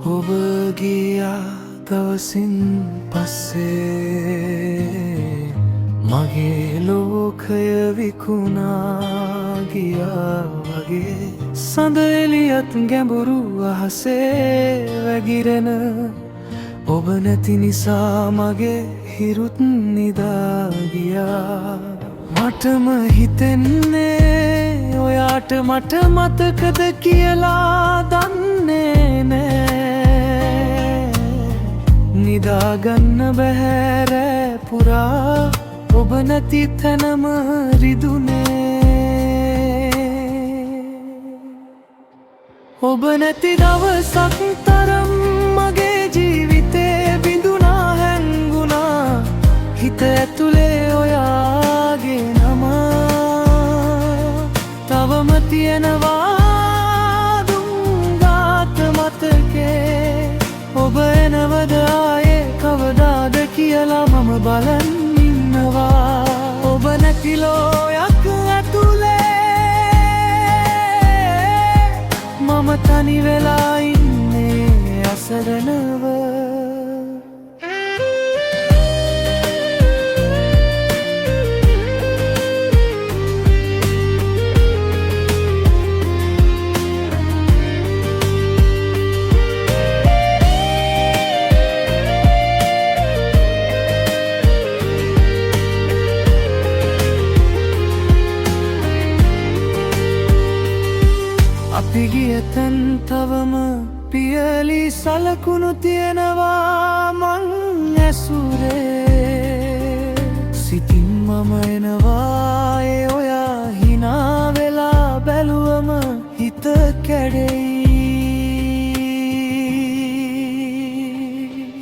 ඔබ ගියා දවසින් පස්සේ මගේ ලෝකය විකුණා ගියා වගේ සඳ එළියත් ගැඹුරු අහසේ වැගිරෙන ඔබ නැති නිසා මගේ හිරුත් නිදා ගියා මටම හිතෙන්නේ ඔයාට මට මතකද කියලා දන්නේ නෑ නිදාගන්න බැහැ රෑ පුරා ඔබ නැති තැනම රිදුනේ ඔබ නැති දවසක් තරම් මගේ ජීවිතේ බිඳුනා හැංගුණා හිත ඇතුලේ ඔයාගේ නම තවම තියෙනවා දුම්ගාත මතකේ ඔබ එනවද ආයේ කවදාද කියලා මම බලන් ඉන්නවා ඔබ නැති ලෝයක් ඇතුලේ මම තනි වෙලා ඉන්නේ අසරණව අපි ගිය තැන් තවම පියලි සලකුණු තියෙනවා මං ඇසුරේ සිතින් මම එනවා ඒ ඔයා හිනා වෙලා බැලුවම හිත කැඩෙයි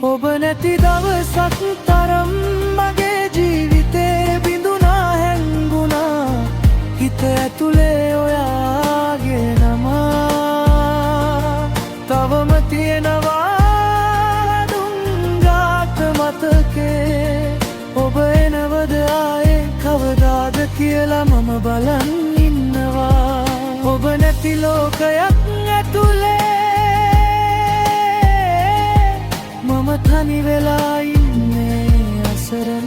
ඔබ නැති දවසක් තරම් මගේ ජීවිතේ බිඳුනා හැංගුණා හිත ඇතුලේ ඔයාගේ තවම තියෙනවා දුම්ගාත මතකේ ඔබ එනවද ආයේ කවදාද කියලා මම බලන් ඉන්නවා ඔබ නැති ලෝකයක් ඇතුලේ මම තනි වෙලා ඉන්නේ අසරණ